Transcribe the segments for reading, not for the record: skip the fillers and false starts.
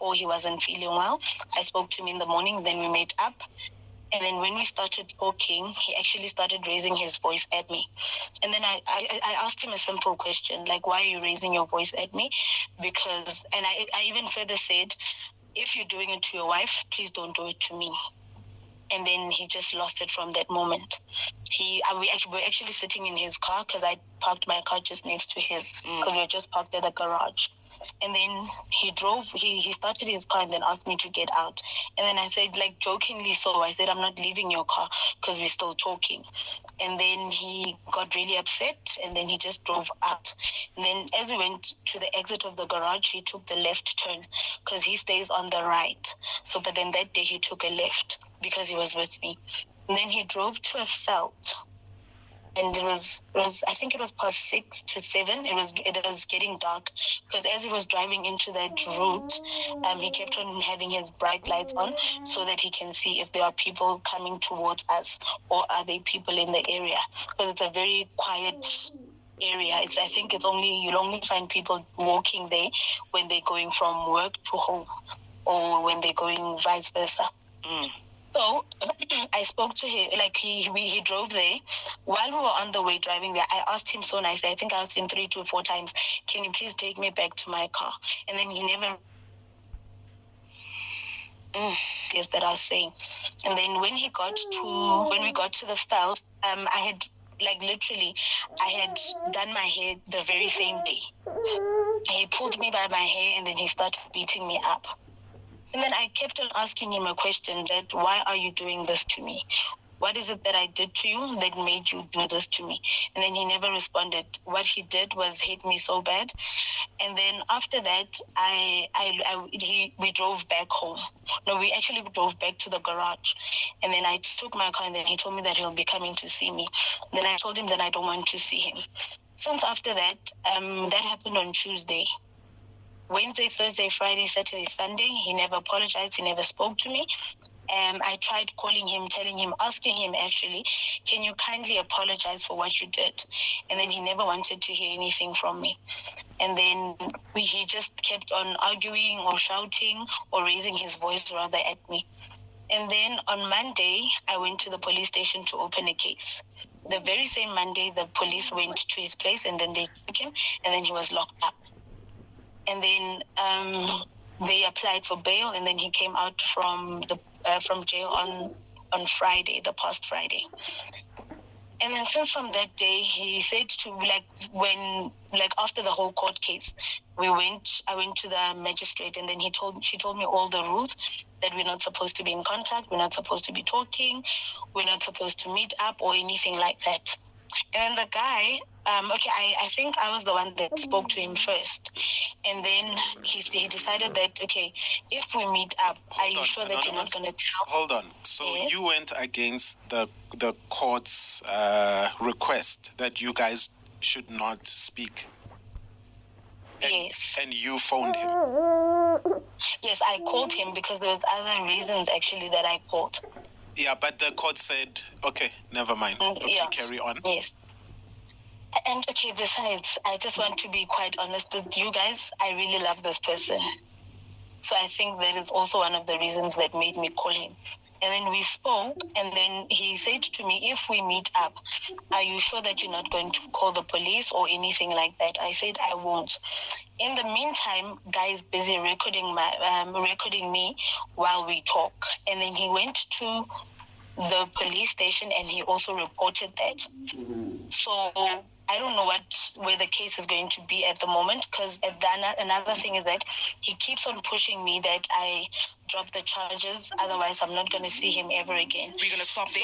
before he wasn't feeling well. I spoke to him in the morning, then we met up. And then when we started talking, he actually started raising his voice at me. And then I asked him a simple question, like, why are you raising your voice at me? Because, and I even further said, if you're doing it to your wife, please don't do it to me. And then he just lost it from that moment. We were actually sitting in his car because I parked my car just next to his, because we were just parked at the garage. And then he drove, he started his car and then asked me to get out. And then I said, like jokingly so, I said, I'm not leaving your car because we're still talking. And then he got really upset and then he just drove out. And then as we went to the exit of the garage, he took the left turn because he stays on the right. So, but then that day he took a left because he was with me. And then he drove to a veld. And it was I think it was past 6 to 7. It was getting dark because as he was driving into that route, he kept on having his bright lights on so that he can see if there are people coming towards us or are there people in the area, because it's a very quiet area. I think you'll only find people walking there when they're going from work to home or when they're going vice versa. So I spoke to him, like he drove there. While we were on the way driving there, I asked him so nicely, I think I asked him 3 to 4 times, can you please take me back to my car? And then he never is that I was saying. And then when we got to the veld, I had done my hair the very same day. He pulled me by my hair and then he started beating me up. And then I kept on asking him a question that, why are you doing this to me? What is it that I did to you that made you do this to me? And then he never responded. What he did was hit me so bad. And then after that, we drove back home. No, we actually drove back to the garage. And then I took my car and then he told me that he'll be coming to see me. Then I told him that I don't want to see him. Since after that, that happened on Tuesday. Wednesday, Thursday, Friday, Saturday, Sunday, he never apologized. He never spoke to me. I tried calling him, asking him actually, can you kindly apologize for what you did? And then he never wanted to hear anything from me. And then he just kept on arguing or shouting or raising his voice rather at me. And then on Monday, I went to the police station to open a case. The very same Monday, the police went to his place and then they took him and then he was locked up. And then they applied for bail, and then he came out from jail on Friday, the past Friday. And then since from that day, he said to after the whole court case, I went to the magistrate, and then she told me all the rules, that we're not supposed to be in contact, we're not supposed to be talking, we're not supposed to meet up or anything like that. And then the guy, I think I was the one that spoke to him first. And then he decided that, okay, if we meet up, are you sure that you're not going to tell? Hold on. So yes? You went against the court's request that you guys should not speak. Yes. And you phoned him? Yes, I called him because there was other reasons actually that I called. Yeah, but the court said, okay, never mind. Okay, yeah. Carry on. Yes. And okay, besides, I just want to be quite honest with you guys. I really love this person. So I think that is also one of the reasons that made me call him. And then we spoke, and then he said to me, if we meet up, are you sure that you're not going to call the police or anything like that? I said, I won't. In the meantime, guys busy recording me while we talk. And then he went to the police station and he also reported that. So I don't know where the case is going to be at the moment, because another thing is that he keeps on pushing me that I drop the charges, otherwise I'm not going to see him ever again. We're going to stop there,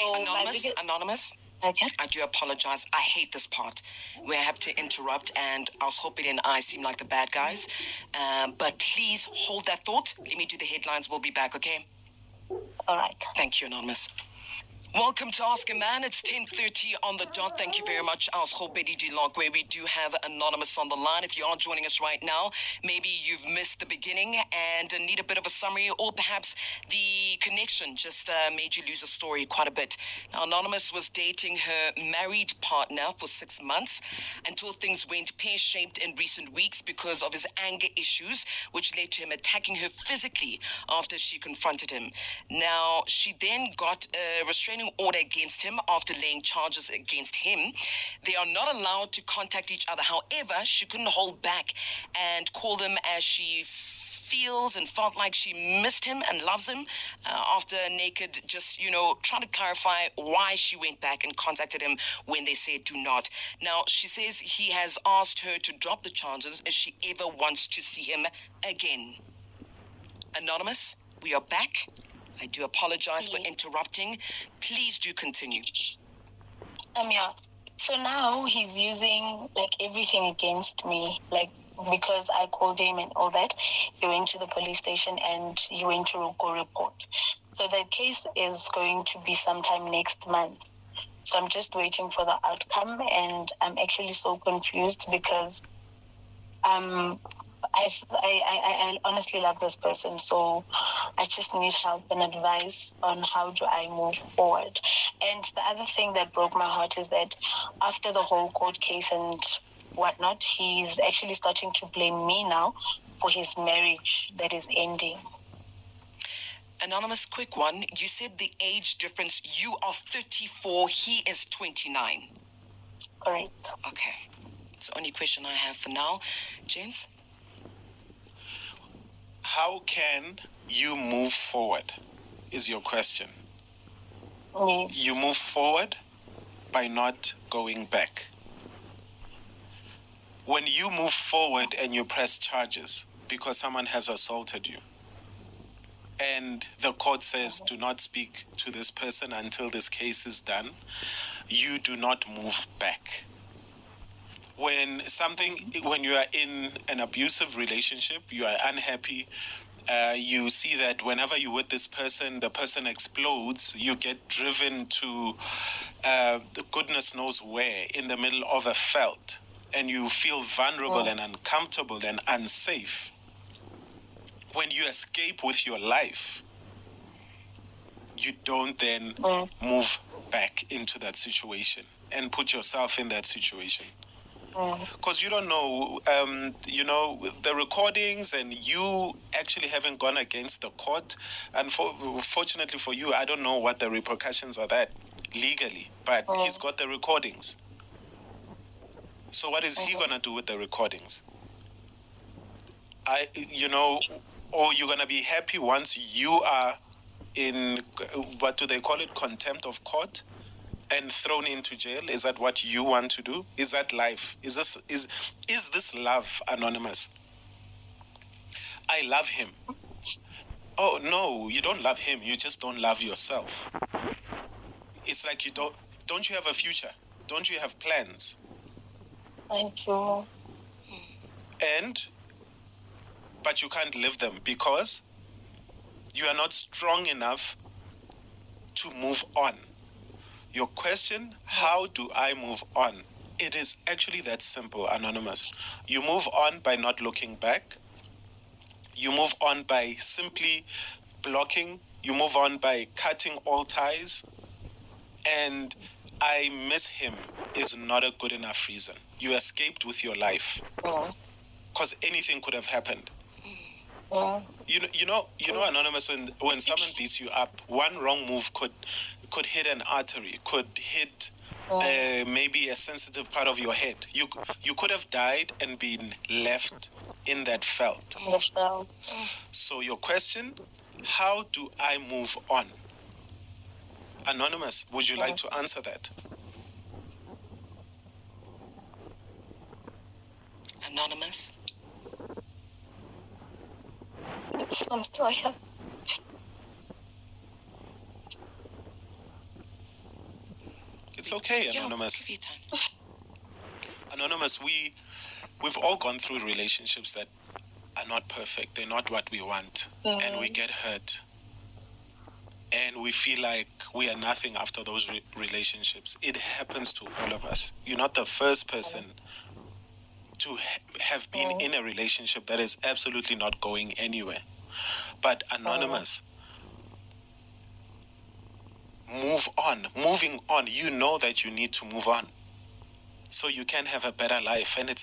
so Anonymous. Okay. I do apologize. I hate this part where I have to interrupt, and Aushoppity and I seem like the bad guys. But please hold that thought. Let me do the headlines. We'll be back, okay? All right. Thank you, Anonymous. Welcome to Ask a Man. It's 10:30 on the dot. Thank you very much, Betty Dilog, where we do have Anonymous on the line. If you are joining us right now, maybe you've missed the beginning and need a bit of a summary, or perhaps the connection just made you lose a story quite a bit. Now, Anonymous was dating her married partner for 6 months until things went pear-shaped in recent weeks because of his anger issues, which led to him attacking her physically after she confronted him. Now, she then got a restraining order against him after laying charges against him. They are not allowed to contact each other. However, she couldn't hold back and called him as she feels and felt like she missed him and loves him after Naked just, trying to clarify why she went back and contacted him when they said do not. Now, she says he has asked her to drop the charges if she ever wants to see him again. Anonymous, we are back. I do apologize for interrupting. Please do continue. Yeah. So now he's using everything against me, because I called him and all that. He went to the police station and he went to go report. So the case is going to be sometime next month. So I'm just waiting for the outcome, and I'm actually so confused because I honestly love this person, so I just need help and advice on how do I move forward. And the other thing that broke my heart is that after the whole court case and whatnot, he's actually starting to blame me now for his marriage that is ending. Anonymous, quick one. You said the age difference, you are 34, he is 29. Correct. Okay. It's the only question I have for now. James? How can you move forward is your question. Yes. You move forward by not going back. When you move forward and you press charges because someone has assaulted you, and the court says do not speak to this person until this case is done, you do not move back. When you are in an abusive relationship, you are unhappy, you see that whenever you're with this person, the person explodes, you get driven to goodness knows where, in the middle of a veld, and you feel vulnerable and uncomfortable and unsafe. When you escape with your life, you don't then move back into that situation and put yourself in that situation. Because you don't know, the recordings, and you actually haven't gone against the court. And fortunately for you, I don't know what the repercussions are that legally, but he's got the recordings. So what is he going to do with the recordings? Or you're going to be happy once you are in, what do they call it, contempt of court, and thrown into jail? Is that what you want to do? Is that life? Is this love, Anonymous? I love him. Oh no, you don't love him. You just don't love yourself. It's like you don't you have a future? Don't you have plans? Thank you. But you can't live them because you are not strong enough to move on. Your question, how do I move on? It is actually that simple, Anonymous. You move on by not looking back. You move on by simply blocking. You move on by cutting all ties. And I miss him is not a good enough reason. You escaped with your life. Because anything could have happened. You know, Anonymous, when someone beats you up, one wrong move could hit an artery, could hit maybe a sensitive part of your head. You could have died and been left in that veld. So your question, how do I move on? Anonymous, would you like to answer that? Anonymous? I'm still here. It's okay, Anonymous. Give you time. Anonymous, we've all gone through relationships that are not perfect. They're not what we want. And we get hurt. and we feel like we are nothing after those relationships. It happens to all of us. You're not the first person to have been in a relationship that is absolutely not going anywhere. But Anonymous, move on. Moving on, you know that you need to move on so you can have a better life, and it's